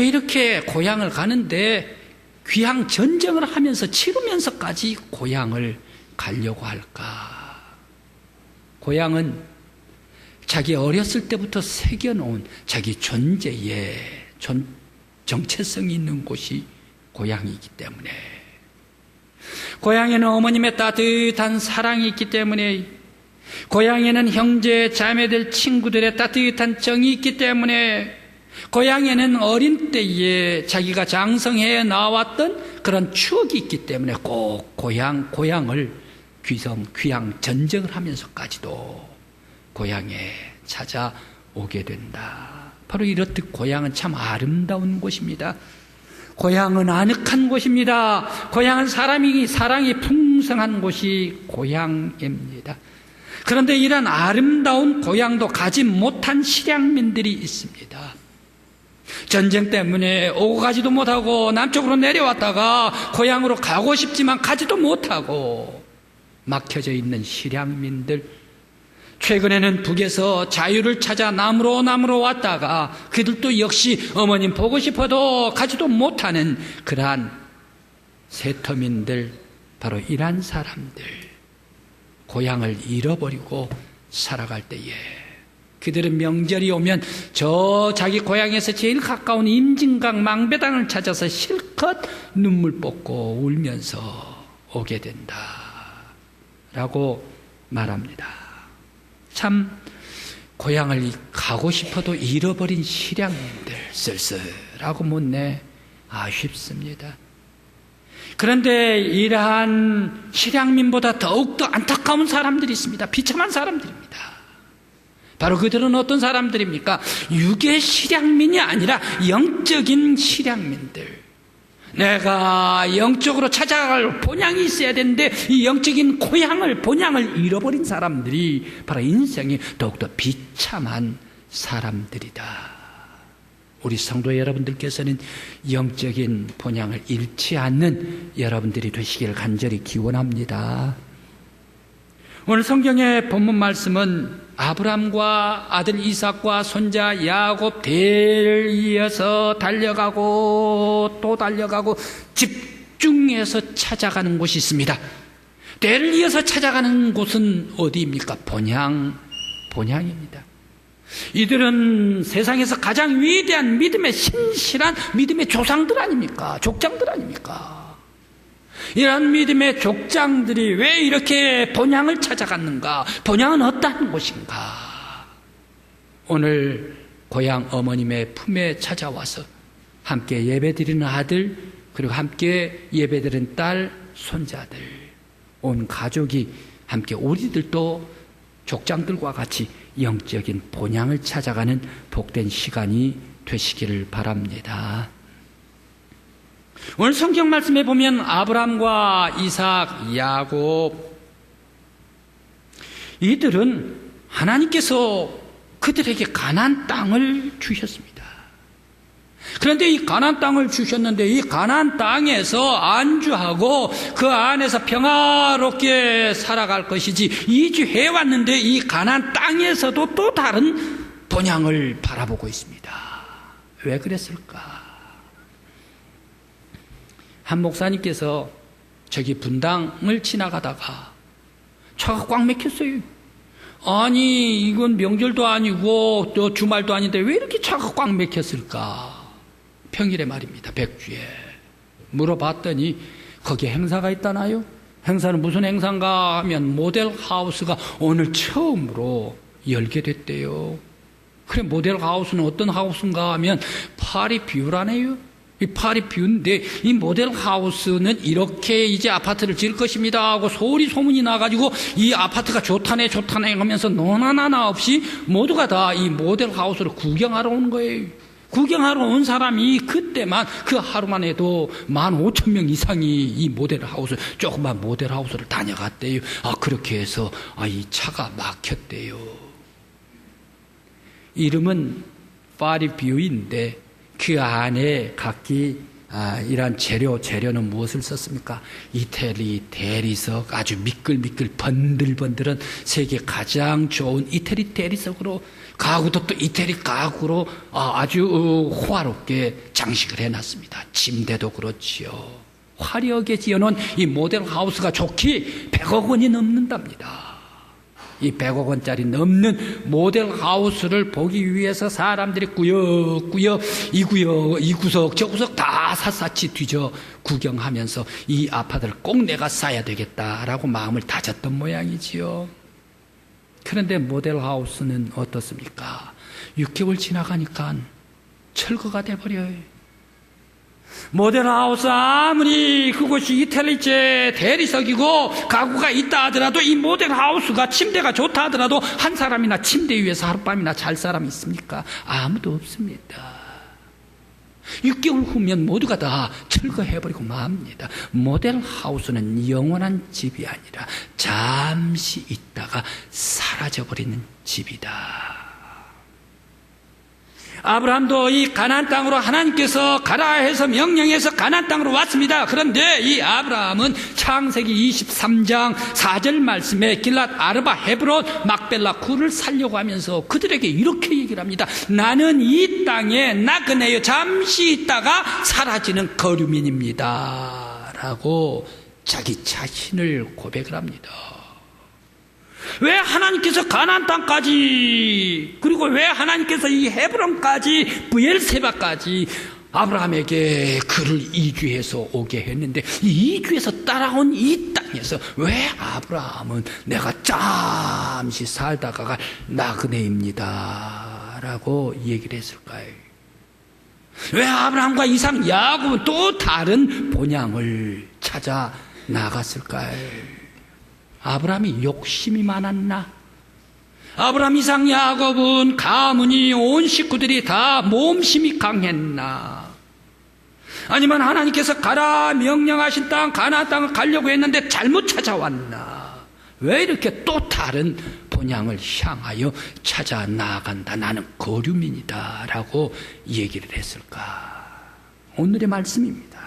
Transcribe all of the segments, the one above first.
왜 이렇게 고향을 가는데 귀향 전쟁을 하면서 치르면서까지 고향을 가려고 할까? 고향은 자기 어렸을 때부터 새겨놓은 자기 존재의 정체성이 있는 곳이 고향이기 때문에, 고향에는 어머님의 따뜻한 사랑이 있기 때문에, 고향에는 형제 자매들 친구들의 따뜻한 정이 있기 때문에, 고향에는 어린 때에 자기가 장성해 나왔던 그런 추억이 있기 때문에 꼭 고향을 귀향 전쟁을 하면서까지도 고향에 찾아오게 된다. 바로 이렇듯 고향은 참 아름다운 곳입니다. 고향은 아늑한 곳입니다. 고향은 사랑이 풍성한 곳이 고향입니다. 그런데 이런 아름다운 고향도 가지 못한 실향민들이 있습니다. 전쟁 때문에 오고 가지도 못하고 남쪽으로 내려왔다가 고향으로 가고 싶지만 가지도 못하고 막혀져 있는 실향민들, 최근에는 북에서 자유를 찾아 남으로 왔다가 그들도 역시 어머님 보고 싶어도 가지도 못하는 그러한 세터민들, 바로 이러한 사람들, 고향을 잃어버리고 살아갈 때에 그들은 명절이 오면 저 자기 고향에서 제일 가까운 임진강 망배당을 찾아서 실컷 눈물 뽑고 울면서 오게 된다 라고 말합니다. 참 고향을 가고 싶어도 잃어버린 실향민들, 쓸쓸하고 못내 아쉽습니다. 그런데 이러한 실향민보다 더욱더 안타까운 사람들이 있습니다. 비참한 사람들입니다. 바로 그들은 어떤 사람들입니까? 육의 실향민이 아니라 영적인 실향민들. 내가 영적으로 찾아갈 본향이 있어야 되는데 이 영적인 본향을 잃어버린 사람들이 바로 인생이 더욱더 비참한 사람들이다. 우리 성도 여러분들께서는 영적인 본향을 잃지 않는 여러분들이 되시기를 간절히 기원합니다. 오늘 성경의 본문 말씀은 아브람과 아들 이삭과 손자 야곱 대를 이어서 달려가고 또 달려가고 집중해서 찾아가는 곳이 있습니다. 대를 이어서 찾아가는 곳은 어디입니까? 본향입니다. 이들은 세상에서 가장 위대한 믿음의 신실한 믿음의 조상들 아닙니까? 족장들 아닙니까? 이런 믿음의 족장들이 왜 이렇게 본향을 찾아갔는가? 본향은 어떠한 곳인가? 오늘 고향 어머님의 품에 찾아와서 함께 예배드리는 아들, 그리고 함께 예배드리는 딸, 손자들, 온 가족이 함께 우리들도 족장들과 같이 영적인 본향을 찾아가는 복된 시간이 되시기를 바랍니다. 오늘 성경 말씀에 보면 아브람과 이삭, 야곱, 이들은 하나님께서 그들에게 가나안 땅을 주셨습니다. 그런데 이 가나안 땅을 주셨는데 이 가나안 땅에서 안주하고 그 안에서 평화롭게 살아갈 것이지 이주해 왔는데 이 가나안 땅에서도 또 다른 본향을 바라보고 있습니다. 왜 그랬을까? 한 목사님께서 저기 분당을 지나가다가 차가 꽉 막혔어요. 아니 이건 명절도 아니고 또 주말도 아닌데 왜 이렇게 차가 꽉 막혔을까? 평일에 말입니다. 백주에 물어봤더니 거기에 행사가 있다나요? 행사는 무슨 행사인가 하면 모델하우스가 오늘 처음으로 열게 됐대요. 그래, 모델하우스는 어떤 하우스인가 하면 파리 뷰라네요. 이 파리 뷰인데 이 모델하우스는 이렇게 이제 아파트를 지을 것입니다 하고 소문이 나가지고 이 아파트가 좋다네 하면서 너나나나 없이 모두가 다 이 모델하우스를 구경하러 오는 거예요. 구경하러 온 사람이 그때만 그 하루만 해도 15,000명 이상이 이 모델하우스, 조그만 모델하우스를 다녀갔대요. 그렇게 해서 이 차가 막혔대요. 이름은 파리뷰인데 그 안에 각기 이러한 재료는 무엇을 썼습니까? 이태리 대리석, 아주 미끌미끌 번들번들한 세계 가장 좋은 이태리 대리석으로, 가구도 또 이태리 가구로 아주 호화롭게 장식을 해놨습니다. 침대도 그렇지요. 화려하게 지어놓은 이 모델 하우스가 좋기 100억 원이 넘는답니다. 이 100억 원짜리 넘는 모델 하우스를 보기 위해서 사람들이 꾸역꾸역 이 구석 저 구석 다 샅샅이 뒤져 구경하면서 이 아파트를 꼭 내가 사야 되겠다라고 마음을 다졌던 모양이지요. 그런데 모델 하우스는 어떻습니까? 6개월 지나가니까 철거가 돼버려요. 모델하우스 아무리 그곳이 이태리제 대리석이고 가구가 있다 하더라도, 이 모델하우스가 침대가 좋다 하더라도 한 사람이나 침대 위에서 하룻밤이나 잘 사람이 있습니까? 아무도 없습니다. 6개월 후면 모두가 다 철거해버리고 맙니다. 모델하우스는 영원한 집이 아니라 잠시 있다가 사라져버리는 집이다. 아브라함도 이 가나안 땅으로 하나님께서 가라 해서 명령해서 가나안 땅으로 왔습니다. 그런데 이 아브라함은 창세기 23장 4절 말씀에 길랏 아르바 헤브론 막벨라 굴을 살려고 하면서 그들에게 이렇게 얘기를 합니다. 나는 이 땅에 나그네여 잠시 있다가 사라지는 거류민입니다 라고 자기 자신을 고백을 합니다. 왜 하나님께서 가나안 땅까지, 그리고 왜 하나님께서 이 헤브론까지, 브엘세바까지 아브라함에게 그를 이주해서 오게 했는데, 이 이주해서 따라온 이 땅에서 왜 아브라함은 내가 잠시 살다가 나그네입니다 라고 얘기를 했을까요? 왜 아브라함과 이삭, 야곱은 또 다른 본향을 찾아 나갔을까요? 아브라함이 욕심이 많았나? 아브라함, 이삭, 야곱은 가문이 온 식구들이 다 몸심이 강했나? 아니면 하나님께서 가라 명령하신 땅 가나안 땅을 가려고 했는데 잘못 찾아왔나? 왜 이렇게 또 다른 본향을 향하여 찾아 나아간다, 나는 거류민이다 라고 얘기를 했을까? 오늘의 말씀입니다.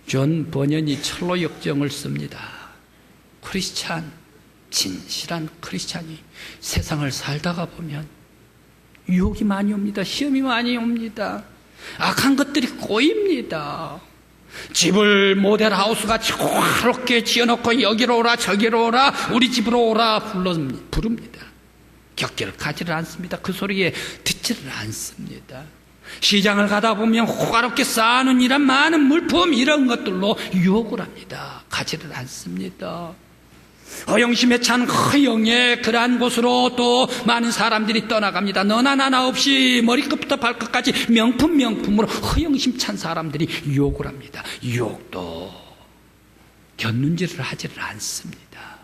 존 버년이 철로 역정을 씁니다. 크리스찬, 진실한 크리스찬이 세상을 살다가 보면 유혹이 많이 옵니다. 시험이 많이 옵니다. 악한 것들이 꼬입니다. 집을 모델하우스같이 화롭게 지어놓고 여기로 오라 저기로 오라 우리 집으로 오라 부릅니다. 격려를 가지를 않습니다. 그 소리에 듣지를 않습니다. 시장을 가다 보면 호화롭게 쌓아놓은 이런 많은 물품, 이런 것들로 유혹을 합니다. 가지를 않습니다. 허영심에 찬 허영의 그러한 곳으로 또 많은 사람들이 떠나갑니다. 너나 나나 없이 머리끝부터 발끝까지 명품으로 허영심 찬 사람들이 유혹을 합니다. 유혹도 견눈질을 하지를 않습니다.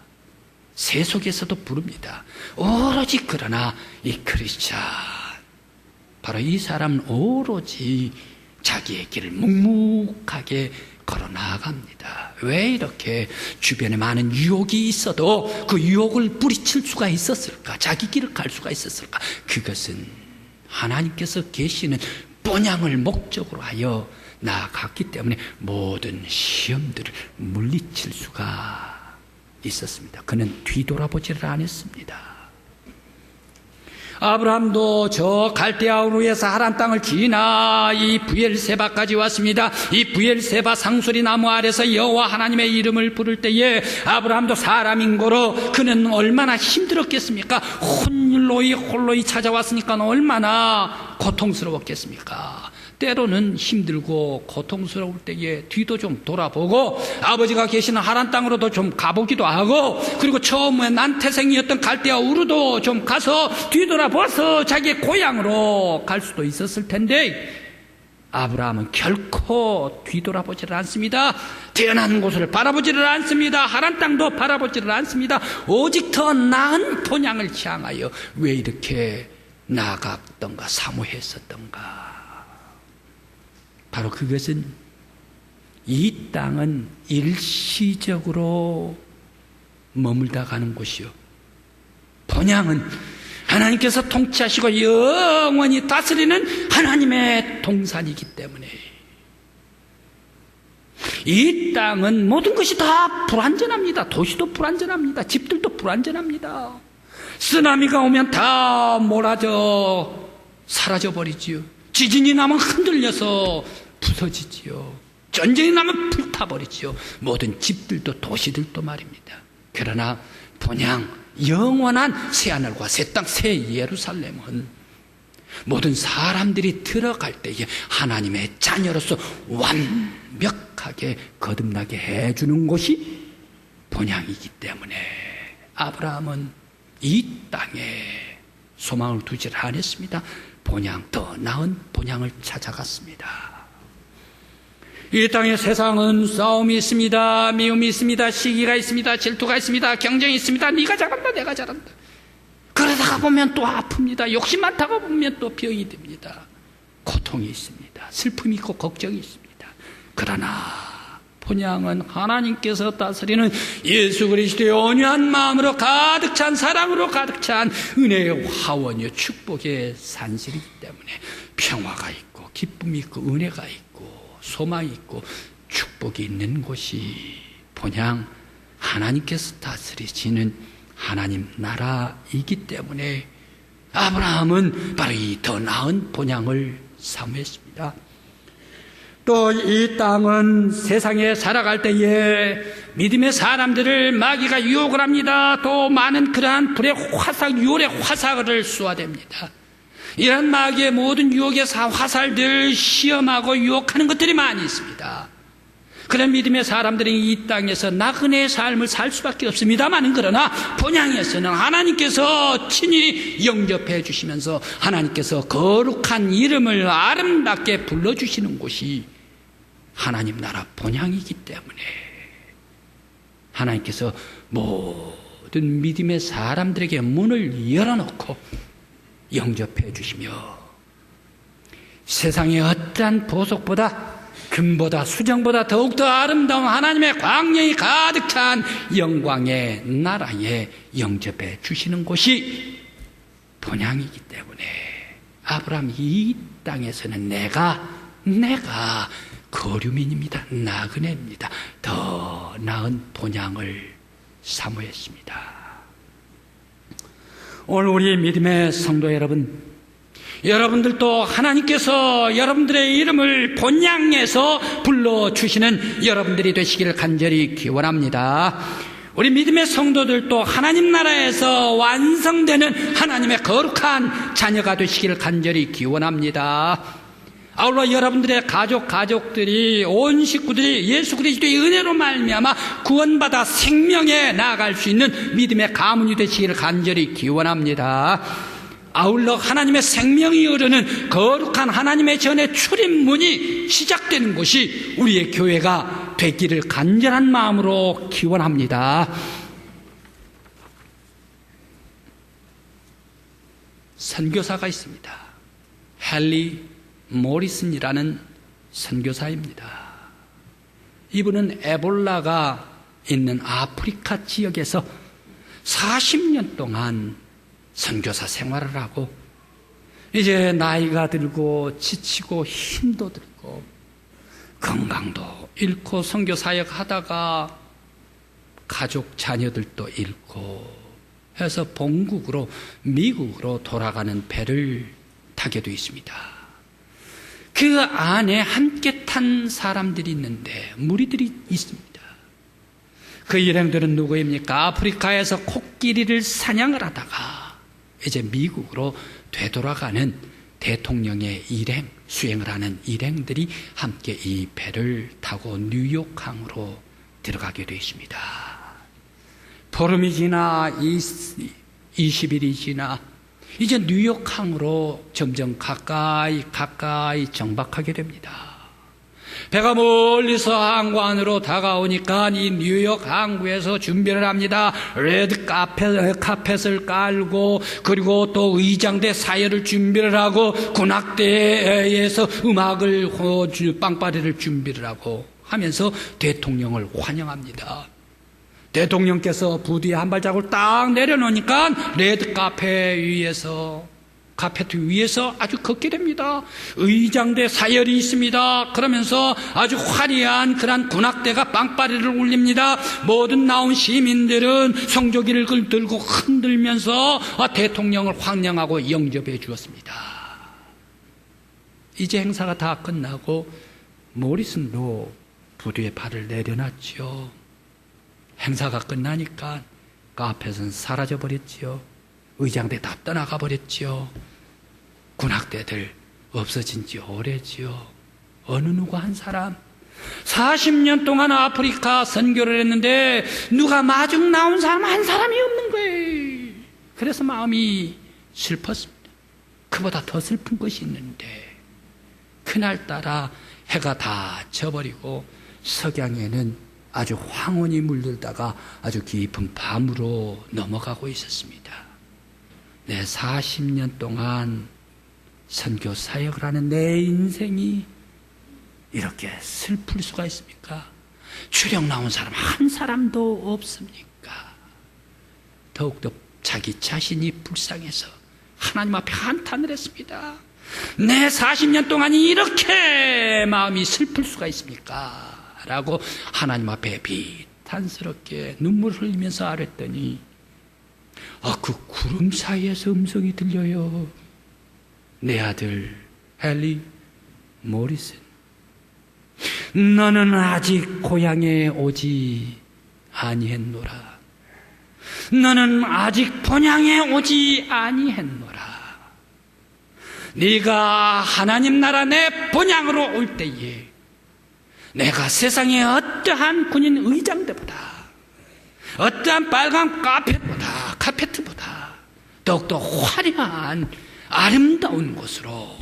세속에서도 부릅니다. 오로지 그러나 이 크리스찬, 바로 이 사람은 오로지 자기의 길을 묵묵하게 걸어 나아갑니다. 왜 이렇게 주변에 많은 유혹이 있어도 그 유혹을 뿌리칠 수가 있었을까? 자기 길을 갈 수가 있었을까? 그것은 하나님께서 계시는 본향을 목적으로 하여 나아갔기 때문에 모든 시험들을 물리칠 수가 있었습니다. 그는 뒤돌아보지를 않았습니다. 아브라함도 저 갈대아우르에서 하란 땅을 지나 이 브엘세바까지 왔습니다. 이 브엘세바 상수리 나무 아래서 여호와 하나님의 이름을 부를 때에 아브라함도 사람인고로 그는 얼마나 힘들었겠습니까? 홀로이 찾아왔으니까 얼마나 고통스러웠겠습니까? 때로는 힘들고 고통스러울 때에 뒤도 좀 돌아보고 아버지가 계시는 하란 땅으로도 좀 가보기도 하고, 그리고 처음에 난태생이었던 갈대아 우르도 좀 가서 뒤돌아봐서 자기의 고향으로 갈 수도 있었을 텐데, 아브라함은 결코 뒤돌아보지를 않습니다. 태어난 곳을 바라보지를 않습니다. 하란 땅도 바라보지를 않습니다. 오직 더 나은 본향을 향하여 왜 이렇게 나아갔던가 사모했었던가. 바로 그것은 이 땅은 일시적으로 머물다 가는 곳이요, 본향은 하나님께서 통치하시고 영원히 다스리는 하나님의 동산이기 때문에 이 땅은 모든 것이 다 불안전합니다. 도시도 불안전합니다. 집들도 불안전합니다. 쓰나미가 오면 다 몰아져 사라져버리지요. 지진이 나면 흔들려서 부서지지요. 전쟁이 나면 불타버리지요. 모든 집들도 도시들도 말입니다. 그러나 본향 영원한 새하늘과 새 땅 새 예루살렘은 모든 사람들이 들어갈 때에 하나님의 자녀로서 완벽하게 거듭나게 해주는 곳이 본향이기 때문에 아브라함은 이 땅에 소망을 두지 않았습니다. 본향, 더 나은 본향을 찾아갔습니다. 이 땅의 세상은 싸움이 있습니다. 미움이 있습니다. 시기가 있습니다. 질투가 있습니다. 경쟁이 있습니다. 네가 잘한다, 내가 잘한다. 그러다가 보면 또 아픕니다. 욕심 많다가 보면 또 병이 됩니다. 고통이 있습니다. 슬픔이 있고 걱정이 있습니다. 그러나 본향은 하나님께서 다스리는 예수 그리스도의 온유한 마음으로 가득 찬 사랑으로 가득 찬 은혜의 화원이요 축복의 산실이기 때문에 평화가 있고 기쁨이 있고 은혜가 있고 소망이 있고 축복이 있는 곳이 본향 하나님께서 다스리시는 하나님 나라이기 때문에 아브라함은 바로 이 더 나은 본향을 사모했습니다. 또 이 땅은 세상에 살아갈 때에 믿음의 사람들을 마귀가 유혹을 합니다. 또 많은 그러한 불의 화살, 유월의 화살을 쏘아댑니다. 이런 마귀의 모든 유혹의 화살들 시험하고 유혹하는 것들이 많이 있습니다. 그런 믿음의 사람들이 이 땅에서 나그네의 삶을 살 수밖에 없습니다만 그러나 본향에서는 하나님께서 친히 영접해 주시면서 하나님께서 거룩한 이름을 아름답게 불러주시는 곳이 하나님 나라 본향이기 때문에 하나님께서 모든 믿음의 사람들에게 문을 열어놓고 영접해 주시며 세상의 어떠한 보석보다 금보다 수정보다 더욱더 아름다운 하나님의 광명이 가득 찬 영광의 나라에 영접해 주시는 곳이 본향이기 때문에 아브라함이 이 땅에서는 내가 거류민입니다. 나그네입니다. 더 나은 본향을 사모했습니다. 오늘 우리 믿음의 성도 여러분, 여러분들도 하나님께서 여러분들의 이름을 본향에서 불러주시는 여러분들이 되시기를 간절히 기원합니다. 우리 믿음의 성도들도 하나님 나라에서 완성되는 하나님의 거룩한 자녀가 되시기를 간절히 기원합니다. 아울러 여러분들의 가족들이 온 식구들이 예수 그리스도의 은혜로 말미암아 구원받아 생명에 나아갈 수 있는 믿음의 가문이 되시기를 간절히 기원합니다. 아울러 하나님의 생명이 흐르는 거룩한 하나님의 전의 출입문이 시작되는 곳이 우리의 교회가 되기를 간절한 마음으로 기원합니다. 선교사가 있습니다. 헨리 모리슨이라는 선교사입니다. 이분은 에볼라가 있는 아프리카 지역에서 40년 동안 선교사 생활을 하고 이제 나이가 들고 지치고 힘도 들고 건강도 잃고 선교사역 하다가 가족 자녀들도 잃고 해서 본국으로 미국으로 돌아가는 배를 타게 되어 있습니다. 그 안에 함께 탄 사람들이 있는데 무리들이 있습니다. 그 일행들은 누구입니까? 아프리카에서 코끼리를 사냥을 하다가 이제 미국으로 되돌아가는 대통령의 일행, 수행을 하는 일행들이 함께 이 배를 타고 뉴욕항으로 들어가게 되어 있습니다. 보름이 지나 20일이 지나 이제 뉴욕항으로 점점 가까이 정박하게 됩니다. 배가 멀리서 항구 안으로 다가오니까 이 뉴욕 항구에서 준비를 합니다. 레드 카펫을 깔고 그리고 또 의장대 사열을 준비를 하고 군악대에서 음악을 빵빠레를 준비를 하고 하면서 대통령을 환영합니다. 대통령께서 부두에 한 발자국을 딱 내려놓으니까 레드 카페트 위에서 아주 걷게 됩니다. 의장대 사열이 있습니다. 그러면서 아주 화려한 그런 군악대가 빵빠리를 울립니다. 모든 나온 시민들은 성조기를 들고 흔들면서 대통령을 환영하고 영접해 주었습니다. 이제 행사가 다 끝나고 모리슨도 부두에 발을 내려놨죠. 행사가 끝나니까 카펫은 사라져버렸지요. 의장대 다 떠나가 버렸지요. 군악대들 없어진 지 오래지요. 어느 누구 한 사람 40년 동안 아프리카 선교를 했는데 누가 마중 나온 사람 한 사람이 없는 거예요. 그래서 마음이 슬펐습니다. 그보다 더 슬픈 것이 있는데 그날따라 해가 다 져버리고 석양에는 아주 황혼이 물들다가 아주 깊은 밤으로 넘어가고 있었습니다. 내 40년 동안 선교 사역을 하는 내 인생이 이렇게 슬플 수가 있습니까? 주력 나온 사람 한 사람도 없습니까? 더욱더 자기 자신이 불쌍해서 하나님 앞에 한탄을 했습니다. 내 40년 동안이 이렇게 마음이 슬플 수가 있습니까? 라고 하나님 앞에 비탄스럽게 눈물을 흘리면서 아랬더니 그 구름 사이에서 음성이 들려요. 내 아들 헨리 모리슨, 너는 아직 고향에 오지 아니했노라. 너는 아직 본향에 오지 아니했노라. 네가 하나님 나라 내 본향으로 올 때에 내가 세상의 어떠한 군인 의장대보다 어떠한 빨간 카페트보다 더욱더 화려한 아름다운 곳으로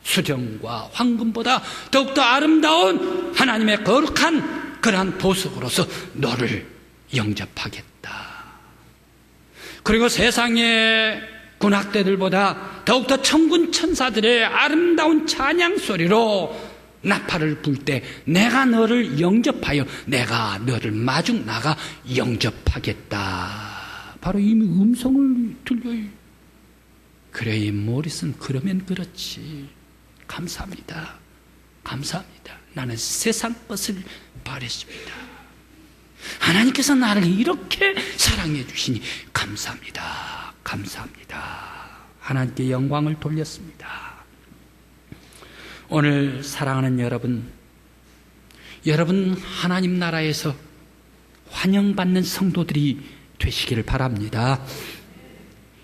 수정과 황금보다 더욱더 아름다운 하나님의 거룩한 그러한 보석으로서 너를 영접하겠다. 그리고 세상의 군악대들보다 더욱더 천군 천사들의 아름다운 찬양 소리로 나팔을 불 때 내가 너를 영접하여 내가 너를 마중 나가 영접하겠다. 바로 이 음성을 들려요. 그래, 이 모리슨 그러면 그렇지. 감사합니다. 감사합니다. 나는 세상 것을 바랬습니다. 하나님께서 나를 이렇게 사랑해 주시니 감사합니다. 감사합니다. 하나님께 영광을 돌렸습니다. 오늘 사랑하는 여러분 하나님 나라에서 환영받는 성도들이 되시기를 바랍니다.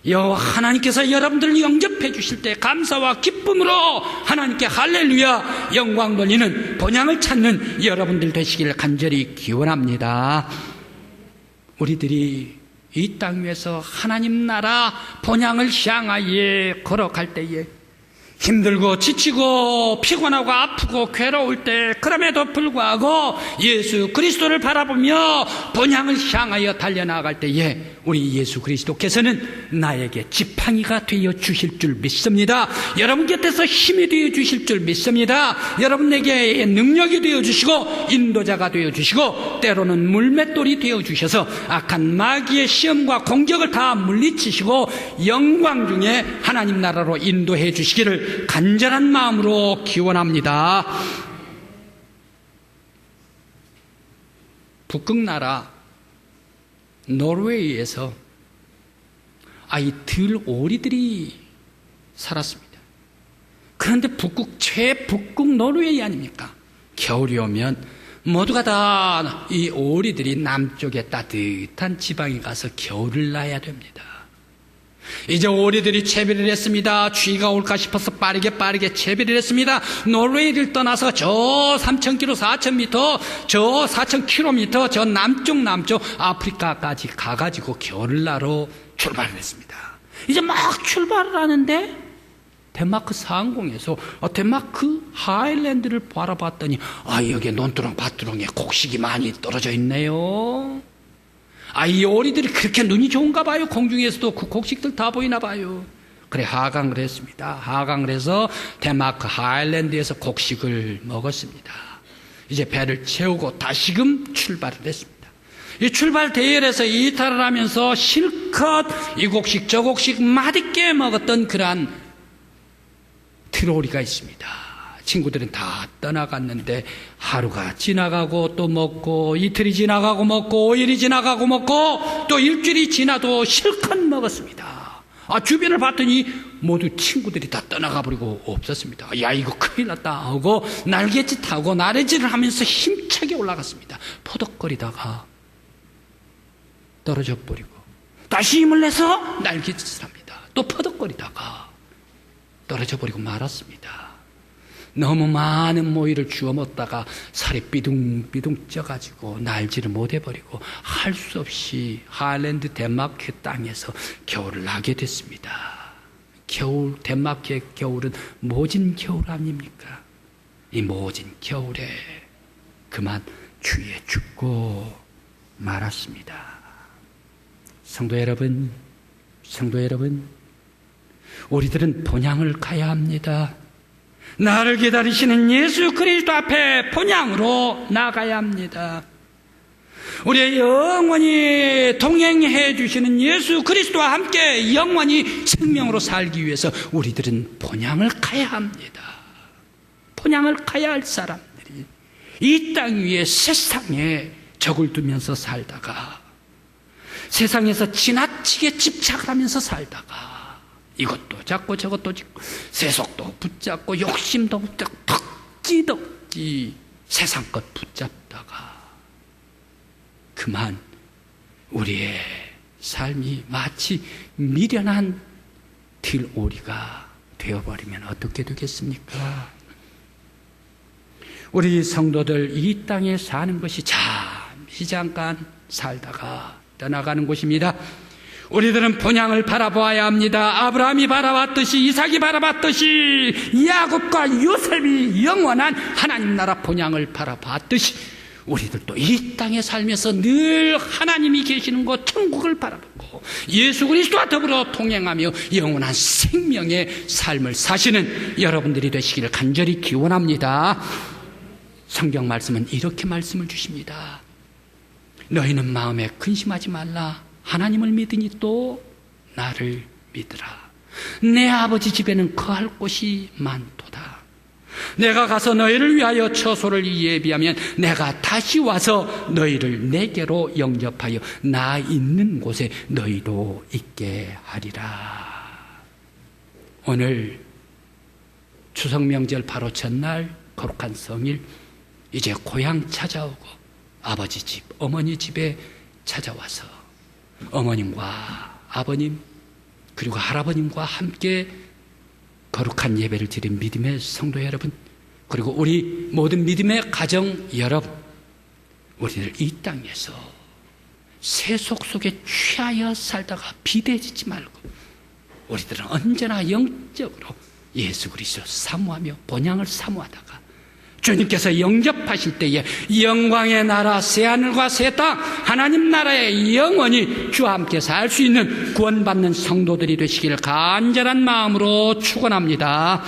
하나님께서 여러분들을 영접해 주실 때 감사와 기쁨으로 하나님께 할렐루야 영광 돌리는 본향을 찾는 여러분들 되시기를 간절히 기원합니다. 우리들이 이 땅 위에서 하나님 나라 본향을 향하여 걸어갈 때에 힘들고 지치고 피곤하고 아프고 괴로울 때 그럼에도 불구하고 예수 그리스도를 바라보며 본향을 향하여 달려나갈 때에 우리 예수 그리스도께서는 나에게 지팡이가 되어 주실 줄 믿습니다. 여러분 곁에서 힘이 되어 주실 줄 믿습니다. 여러분에게 능력이 되어 주시고 인도자가 되어 주시고 때로는 물맷돌이 되어 주셔서 악한 마귀의 시험과 공격을 다 물리치시고 영광 중에 하나님 나라로 인도해 주시기를 간절한 마음으로 기원합니다. 북극나라 노르웨이에서 이 들오리들이 살았습니다. 그런데 최북극 노르웨이 아닙니까? 겨울이 오면 모두가 다 이 오리들이 남쪽에 따뜻한 지방에 가서 겨울을 나야 됩니다. 이제 오리들이 채비를 했습니다. 추위가 올까 싶어서 빠르게 채비를 했습니다. 노르웨이를 떠나서 저 3,000km, 4,000m, 저 4,000km, 저 남쪽 아프리카까지 가가지고 겨울을 나러 출발을 했습니다. 이제 막 출발을 하는데 덴마크 상공에서 덴마크 하일랜드를 바라봤더니 여기에 논두렁 밭두렁에 곡식이 많이 떨어져 있네요. 이 오리들이 그렇게 눈이 좋은가 봐요. 공중에서도 그 곡식들 다 보이나 봐요. 그래 하강을 했습니다. 하강을 해서 덴마크 하일랜드에서 곡식을 먹었습니다. 이제 배를 채우고 다시금 출발을 했습니다. 이 출발 대열에서 이탈을 하면서 실컷 이 곡식 저 곡식 맛있게 먹었던 그러한 트로리가 있습니다. 친구들은 다 떠나갔는데 하루가 지나가고 또 먹고, 이틀이 지나가고 먹고, 5일이 지나가고 먹고, 또 일주일이 지나도 실컷 먹었습니다. 주변을 봤더니 모두 친구들이 다 떠나가 버리고 없었습니다. 야, 이거 큰일 났다 하고 날갯짓 타고 나래질을 하면서 힘차게 올라갔습니다. 포덕거리다가 떨어져 버리고 다시 힘을 내서 날갯짓을 합니다. 또 퍼덕거리다가 떨어져 버리고 말았습니다. 너무 많은 모이를 주워 먹다가 살이 삐둥삐둥 쪄가지고 날지를 못해버리고 할 수 없이 하일랜드 덴마크 땅에서 겨울을 나게 됐습니다. 겨울, 덴마크의 겨울은 모진 겨울 아닙니까? 이 모진 겨울에 그만 추위에 죽고 말았습니다. 성도 여러분, 우리들은 본향을 가야 합니다. 나를 기다리시는 예수 그리스도 앞에 본향으로 나가야 합니다. 우리의 영원히 동행해 주시는 예수 그리스도와 함께 영원히 생명으로 살기 위해서 우리들은 본향을 가야 합니다. 본향을 가야 할 사람들이 이 땅 위에 세상에 적을 두면서 살다가, 세상에서 지나치게 집착을 하면서 살다가, 이것도 잡고 저것도 잡고 세속도 붙잡고 욕심도 붙잡고 덕지덕지 세상 것 붙잡다가 그만 우리의 삶이 마치 미련한 들오리가 되어버리면 어떻게 되겠습니까? 우리 성도들 이 땅에 사는 것이 잠시 잠깐 살다가 떠나가는 곳입니다. 우리들은 본향을 바라보아야 합니다. 아브라함이 바라봤듯이, 이삭이 바라봤듯이, 야곱과 요셉이 영원한 하나님 나라 본향을 바라봤듯이 우리들도 이 땅에 살면서 늘 하나님이 계시는 곳 천국을 바라보고 예수 그리스도와 더불어 동행하며 영원한 생명의 삶을 사시는 여러분들이 되시기를 간절히 기원합니다. 성경 말씀은 이렇게 말씀을 주십니다. 너희는 마음에 근심하지 말라. 하나님을 믿으니 또 나를 믿으라. 내 아버지 집에는 거할 곳이 많도다. 내가 가서 너희를 위하여 처소를 예비하면 내가 다시 와서 너희를 내게로 영접하여 나 있는 곳에 너희도 있게 하리라. 오늘 추석명절 바로 전날 거룩한 성일, 이제 고향 찾아오고 아버지 집, 어머니 집에 찾아와서 어머님과 아버님 그리고 할아버님과 함께 거룩한 예배를 드린 믿음의 성도 여러분, 그리고 우리 모든 믿음의 가정 여러분, 우리들 이 땅에서 세속 속에 취하여 살다가 비대해지지 말고 우리들은 언제나 영적으로 예수 그리스도 사모하며 본향을 사모하다가 주님께서 영접하실 때에 영광의 나라, 새하늘과 새 땅, 하나님 나라에 영원히 주와 함께 살 수 있는 구원받는 성도들이 되시기를 간절한 마음으로 축원합니다.